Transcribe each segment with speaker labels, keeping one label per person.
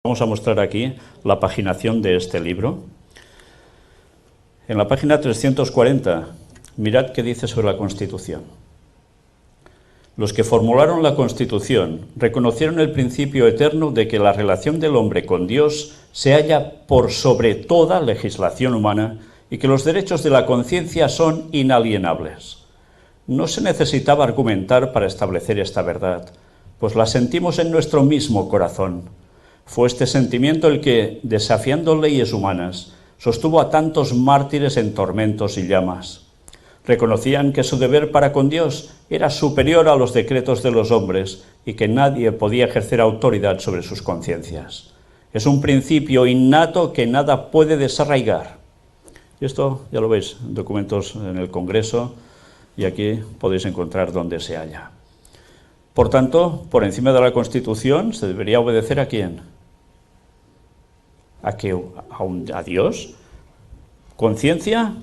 Speaker 1: Vamos a mostrar aquí la paginación de este libro. En la página 340, mirad qué dice sobre la Constitución. Los que formularon la Constitución reconocieron el principio eterno de que la relación del hombre con Dios se halla por sobre toda legislación humana y que los derechos de la conciencia son inalienables. No se necesitaba argumentar para establecer esta verdad, pues la sentimos en nuestro mismo corazón. Fue este sentimiento el que, desafiando leyes humanas, sostuvo a tantos mártires en tormentos y llamas. Reconocían que su deber para con Dios era superior a los decretos de los hombres y que nadie podía ejercer autoridad sobre sus conciencias. Es un principio innato que nada puede desarraigar. Y esto ya lo veis en documentos en el Congreso y aquí podéis encontrar donde se halla. Por tanto, por encima de la Constitución se debería obedecer ¿a quién? ¿A Dios? Conciencia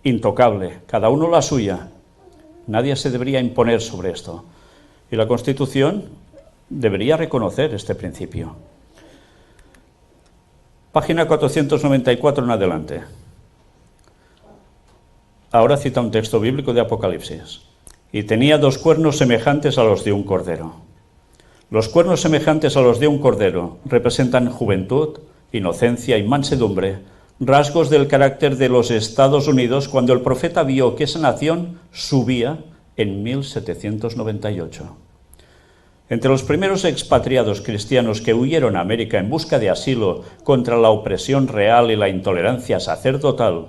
Speaker 1: intocable, cada uno la suya. Nadie se debería imponer sobre esto. Y la Constitución debería reconocer este principio. Página 494 en adelante. Ahora cita un texto bíblico de Apocalipsis. Y tenía 2 cuernos semejantes a los de un cordero. Los cuernos semejantes a los de un cordero representan juventud, inocencia y mansedumbre, rasgos del carácter de los Estados Unidos cuando el profeta vio que esa nación subía en 1798. Entre los primeros expatriados cristianos que huyeron a América en busca de asilo contra la opresión real y la intolerancia sacerdotal,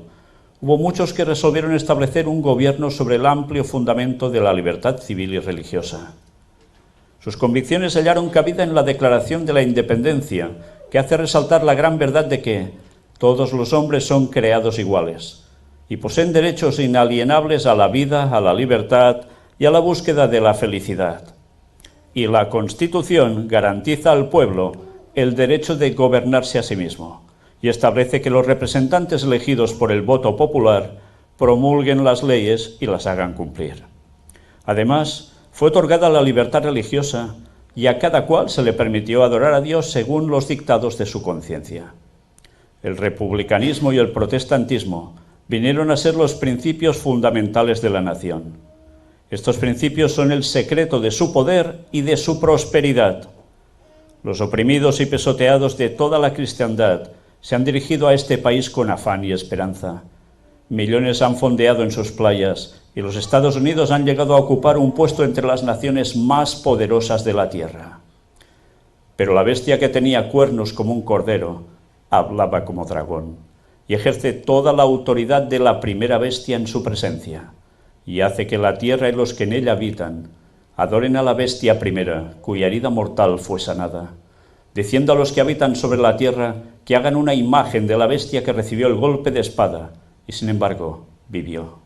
Speaker 1: hubo muchos que resolvieron establecer un gobierno sobre el amplio fundamento de la libertad civil y religiosa. Sus convicciones hallaron cabida en la Declaración de la Independencia, que hace resaltar la gran verdad de que todos los hombres son creados iguales y poseen derechos inalienables a la vida, a la libertad y a la búsqueda de la felicidad. Y la Constitución garantiza al pueblo el derecho de gobernarse a sí mismo y establece que los representantes elegidos por el voto popular promulguen las leyes y las hagan cumplir. Además, fue otorgada la libertad religiosa y a cada cual se le permitió adorar a Dios según los dictados de su conciencia. El republicanismo y el protestantismo vinieron a ser los principios fundamentales de la nación. Estos principios son el secreto de su poder y de su prosperidad. Los oprimidos y pisoteados de toda la cristiandad se han dirigido a este país con afán y esperanza. Millones han fondeado en sus playas y los Estados Unidos han llegado a ocupar un puesto entre las naciones más poderosas de la tierra. Pero la bestia que tenía cuernos como un cordero hablaba como dragón y ejerce toda la autoridad de la primera bestia en su presencia y hace que la tierra y los que en ella habitan adoren a la bestia primera, cuya herida mortal fue sanada, diciendo a los que habitan sobre la tierra que hagan una imagen de la bestia que recibió el golpe de espada y sin embargo vivió.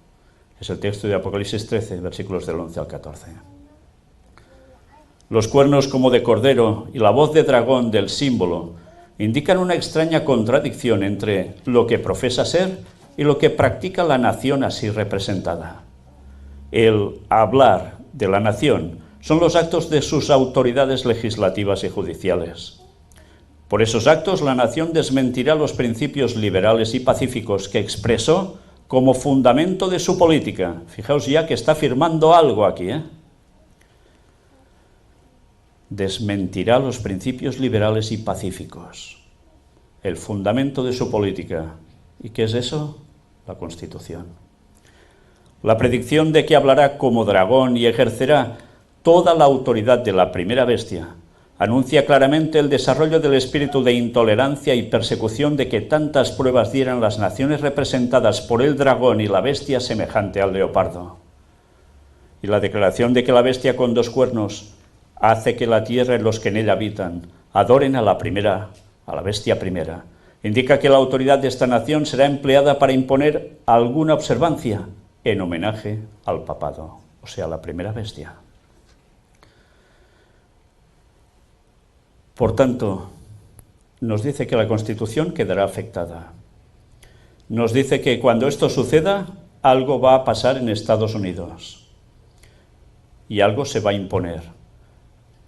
Speaker 1: Es el texto de Apocalipsis 13, versículos del 11 al 14. Los cuernos como de cordero y la voz de dragón del símbolo indican una extraña contradicción entre lo que profesa ser y lo que practica la nación así representada. El hablar de la nación son los actos de sus autoridades legislativas y judiciales. Por esos actos, la nación desmentirá los principios liberales y pacíficos que expresó como fundamento de su política. Fijaos ya que está firmando algo aquí, Desmentirá los principios liberales y pacíficos, el fundamento de su política. ¿Y qué es eso? La Constitución. La predicción de que hablará como dragón y ejercerá toda la autoridad de la primera bestia anuncia claramente el desarrollo del espíritu de intolerancia y persecución de que tantas pruebas dieran las naciones representadas por el dragón y la bestia semejante al leopardo. Y la declaración de que la bestia con 2 cuernos hace que la tierra y los que en ella habitan adoren a la bestia primera, indica que la autoridad de esta nación será empleada para imponer alguna observancia en homenaje al papado, o sea, la primera bestia. Por tanto, nos dice que la Constitución quedará afectada. Nos dice que cuando esto suceda, algo va a pasar en Estados Unidos y algo se va a imponer.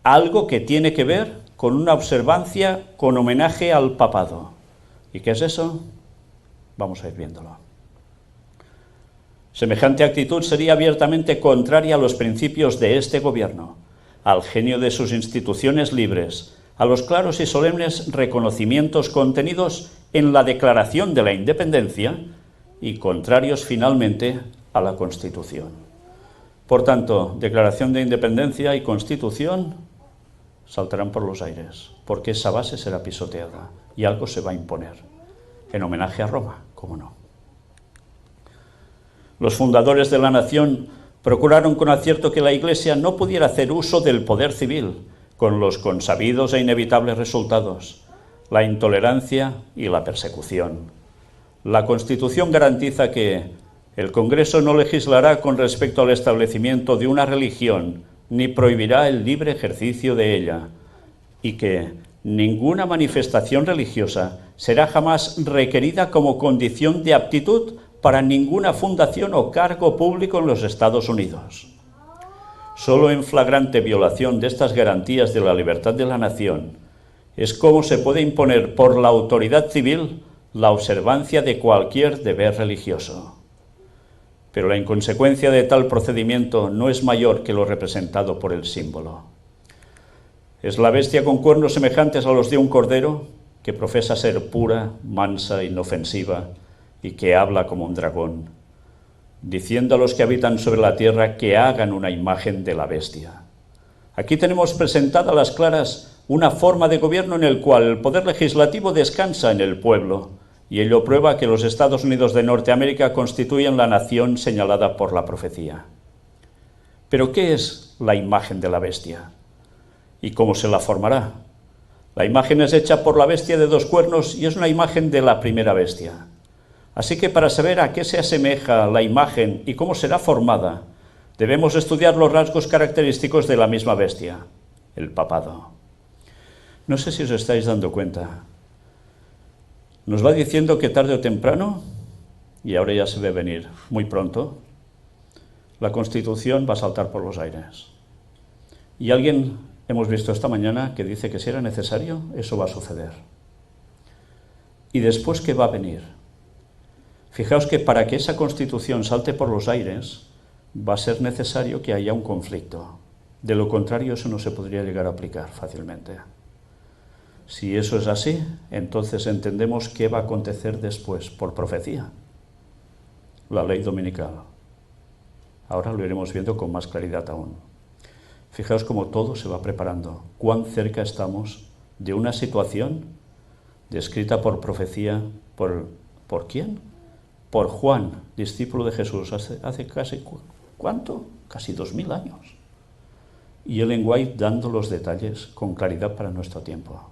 Speaker 1: Algo que tiene que ver con una observancia con homenaje al papado. ¿Y qué es eso? Vamos a ir viéndolo. Semejante actitud sería abiertamente contraria a los principios de este gobierno, al genio de sus instituciones libres, a los claros y solemnes reconocimientos contenidos en la Declaración de la Independencia y contrarios finalmente a la Constitución. Por tanto, Declaración de Independencia y Constitución saltarán por los aires, porque esa base será pisoteada y algo se va a imponer, en homenaje a Roma, cómo no. Los fundadores de la nación procuraron con acierto que la Iglesia no pudiera hacer uso del poder civil, con los consabidos e inevitables resultados, la intolerancia y la persecución. La Constitución garantiza que el Congreso no legislará con respecto al establecimiento de una religión, ni prohibirá el libre ejercicio de ella, y que ninguna manifestación religiosa será jamás requerida como condición de aptitud para ninguna fundación o cargo público en los Estados Unidos. Solo en flagrante violación de estas garantías de la libertad de la nación es como se puede imponer por la autoridad civil la observancia de cualquier deber religioso. Pero la inconsecuencia de tal procedimiento no es mayor que lo representado por el símbolo. Es la bestia con cuernos semejantes a los de un cordero, que profesa ser pura, mansa, inofensiva, y que habla como un dragón, diciendo a los que habitan sobre la tierra que hagan una imagen de la bestia. Aquí tenemos presentada a las claras una forma de gobierno en el cual el poder legislativo descansa en el pueblo, y ello prueba que los Estados Unidos de Norteamérica constituyen la nación señalada por la profecía. ¿Pero qué es la imagen de la bestia? ¿Y cómo se la formará? La imagen es hecha por la bestia de dos cuernos y es una imagen de la primera bestia. Así que para saber a qué se asemeja la imagen y cómo será formada, debemos estudiar los rasgos característicos de la misma bestia, el papado. No sé si os estáis dando cuenta. Nos va diciendo que tarde o temprano, y ahora ya se ve venir muy pronto, la Constitución va a saltar por los aires. Y alguien, hemos visto esta mañana, que dice que si era necesario, eso va a suceder. ¿Y después qué va a venir? Fijaos que para que esa Constitución salte por los aires, va a ser necesario que haya un conflicto. De lo contrario, eso no se podría llegar a aplicar fácilmente. Si eso es así, entonces entendemos qué va a acontecer después, por profecía. La ley dominical. Ahora lo iremos viendo con más claridad aún. Fijaos cómo todo se va preparando. Cuán cerca estamos de una situación descrita por profecía, ¿por quién? Por Juan, discípulo de Jesús, hace casi, ¿cuánto? Casi 2000 años. Y Ellen White dando los detalles con claridad para nuestro tiempo.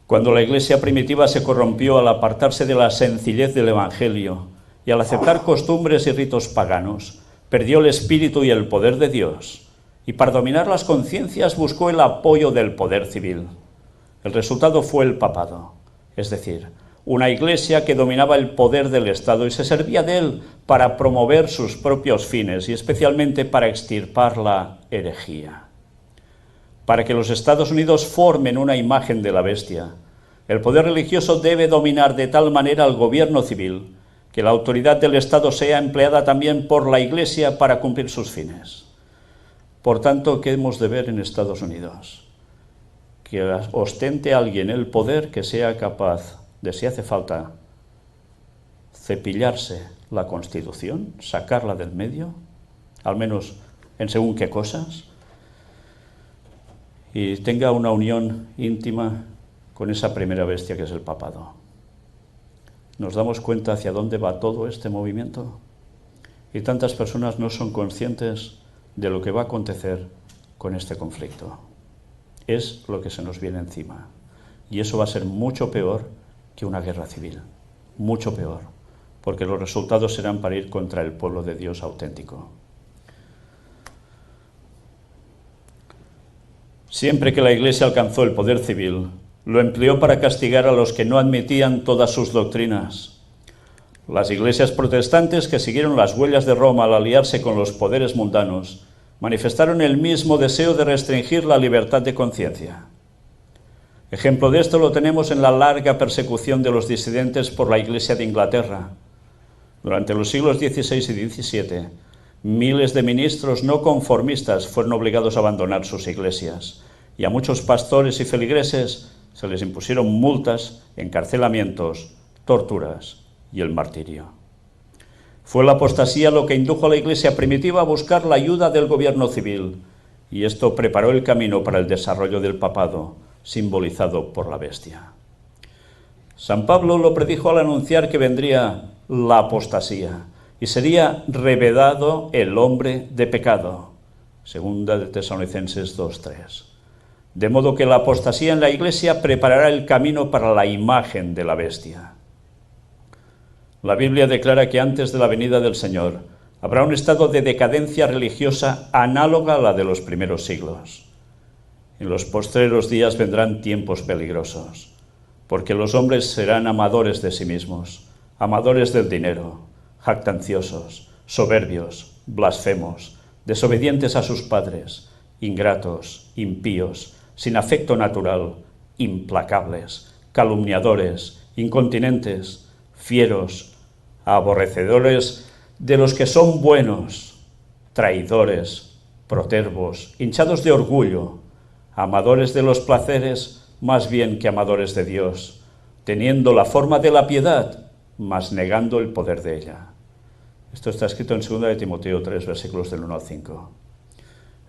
Speaker 1: Cuando la iglesia primitiva se corrompió al apartarse de la sencillez del Evangelio y al aceptar costumbres y ritos paganos, perdió el espíritu y el poder de Dios, y para dominar las conciencias buscó el apoyo del poder civil. El resultado fue el papado, es decir, una iglesia que dominaba el poder del Estado y se servía de él para promover sus propios fines y especialmente para extirpar la herejía. Para que los Estados Unidos formen una imagen de la bestia, el poder religioso debe dominar de tal manera al gobierno civil que la autoridad del Estado sea empleada también por la Iglesia para cumplir sus fines. Por tanto, ¿qué hemos de ver en Estados Unidos? Que ostente alguien el poder que sea capaz de, si hace falta, cepillarse la Constitución, sacarla del medio, al menos en según qué cosas, y tenga una unión íntima con esa primera bestia que es el papado. ¿Nos damos cuenta hacia dónde va todo este movimiento? Y tantas personas no son conscientes de lo que va a acontecer con este conflicto. Es lo que se nos viene encima. Y eso va a ser mucho peor que una guerra civil. Mucho peor. Porque los resultados serán para ir contra el pueblo de Dios auténtico. Siempre que la Iglesia alcanzó el poder civil, lo empleó para castigar a los que no admitían todas sus doctrinas. Las iglesias protestantes que siguieron las huellas de Roma al aliarse con los poderes mundanos manifestaron el mismo deseo de restringir la libertad de conciencia. Ejemplo de esto lo tenemos en la larga persecución de los disidentes por la Iglesia de Inglaterra. Durante los siglos XVI y XVII, miles de ministros no conformistas fueron obligados a abandonar sus iglesias, y a muchos pastores y feligreses se les impusieron multas, encarcelamientos, torturas y el martirio. Fue la apostasía lo que indujo a la Iglesia primitiva a buscar la ayuda del gobierno civil, y esto preparó el camino para el desarrollo del papado, simbolizado por la bestia. San Pablo lo predijo al anunciar que vendría la apostasía y sería revelado el hombre de pecado. Segunda de Tesalonicenses 2:3. De modo que la apostasía en la Iglesia preparará el camino para la imagen de la bestia. La Biblia declara que antes de la venida del Señor habrá un estado de decadencia religiosa análoga a la de los primeros siglos. En los postreros días vendrán tiempos peligrosos, porque los hombres serán amadores de sí mismos, amadores del dinero, jactanciosos, soberbios, blasfemos, desobedientes a sus padres, ingratos, impíos, sin afecto natural, implacables, calumniadores, incontinentes, fieros, aborrecedores de los que son buenos, traidores, protervos, hinchados de orgullo, amadores de los placeres más bien que amadores de Dios, teniendo la forma de la piedad, mas negando el poder de ella. Esto está escrito en 2 de Timoteo 3, versículos del 1 al 5.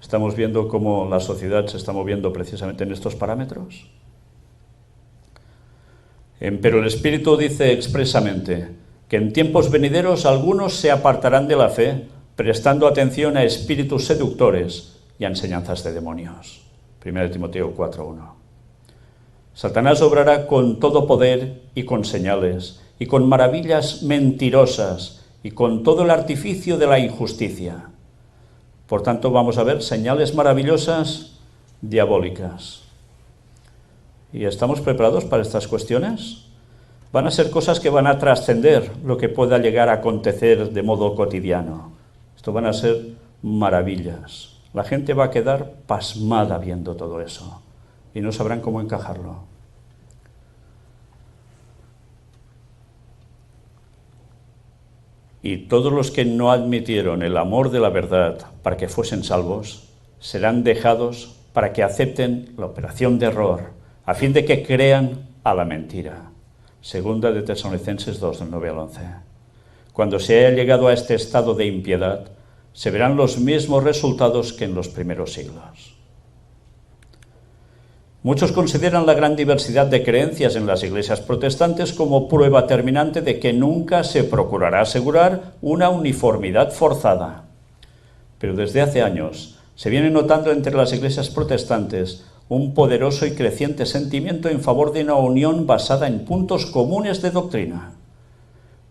Speaker 1: ¿Estamos viendo cómo la sociedad se está moviendo precisamente en estos parámetros? Pero el Espíritu dice expresamente que en tiempos venideros algunos se apartarán de la fe, prestando atención a espíritus seductores y a enseñanzas de demonios. 1 Timoteo 4:1. Satanás obrará con todo poder y con señales, y con maravillas mentirosas, y con todo el artificio de la injusticia. Por tanto, vamos a ver señales maravillosas diabólicas. ¿Y estamos preparados para estas cuestiones? Van a ser cosas que van a trascender lo que pueda llegar a acontecer de modo cotidiano. Esto van a ser maravillas. La gente va a quedar pasmada viendo todo eso y no sabrán cómo encajarlo. Y todos los que no admitieron el amor de la verdad para que fuesen salvos, serán dejados para que acepten la operación de error, a fin de que crean a la mentira. Segunda de Tesalonicenses 2, del 9 al 11. Cuando se haya llegado a este estado de impiedad, se verán los mismos resultados que en los primeros siglos. Muchos consideran la gran diversidad de creencias en las iglesias protestantes como prueba terminante de que nunca se procurará asegurar una uniformidad forzada. Pero desde hace años se viene notando entre las iglesias protestantes un poderoso y creciente sentimiento en favor de una unión basada en puntos comunes de doctrina.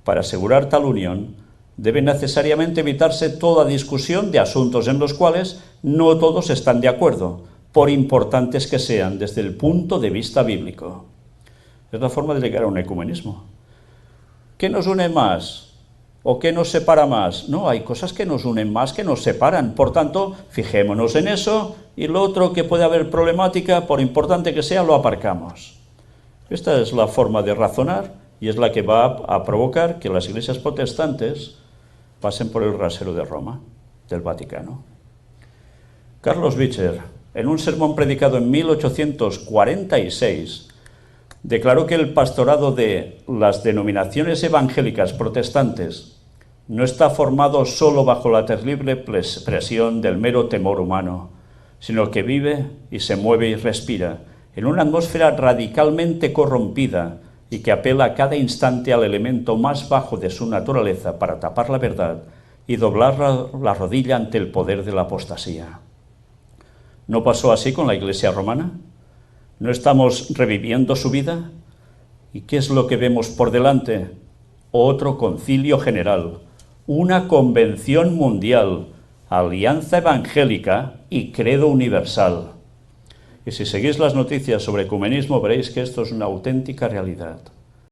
Speaker 1: Para asegurar tal unión, debe necesariamente evitarse toda discusión de asuntos en los cuales no todos están de acuerdo, por importantes que sean desde el punto de vista bíblico. Es la forma de llegar a un ecumenismo. ¿Qué nos une más? ¿O qué nos separa más? No, hay cosas que nos unen más que nos separan. Por tanto, fijémonos en eso y lo otro que puede haber problemática, por importante que sea, lo aparcamos. Esta es la forma de razonar y es la que va a provocar que las iglesias protestantes pasen por el rasero de Roma, del Vaticano. Carlos Bicher, en un sermón predicado en 1846, declaró que el pastorado de las denominaciones evangélicas protestantes no está formado solo bajo la terrible presión del mero temor humano, sino que vive y se mueve y respira en una atmósfera radicalmente corrompida y que apela a cada instante al elemento más bajo de su naturaleza para tapar la verdad y doblar la rodilla ante el poder de la apostasía. ¿No pasó así con la Iglesia romana? ¿No estamos reviviendo su vida? ¿Y qué es lo que vemos por delante? Otro concilio general, una convención mundial, alianza evangélica y credo universal. Y si seguís las noticias sobre ecumenismo, veréis que esto es una auténtica realidad.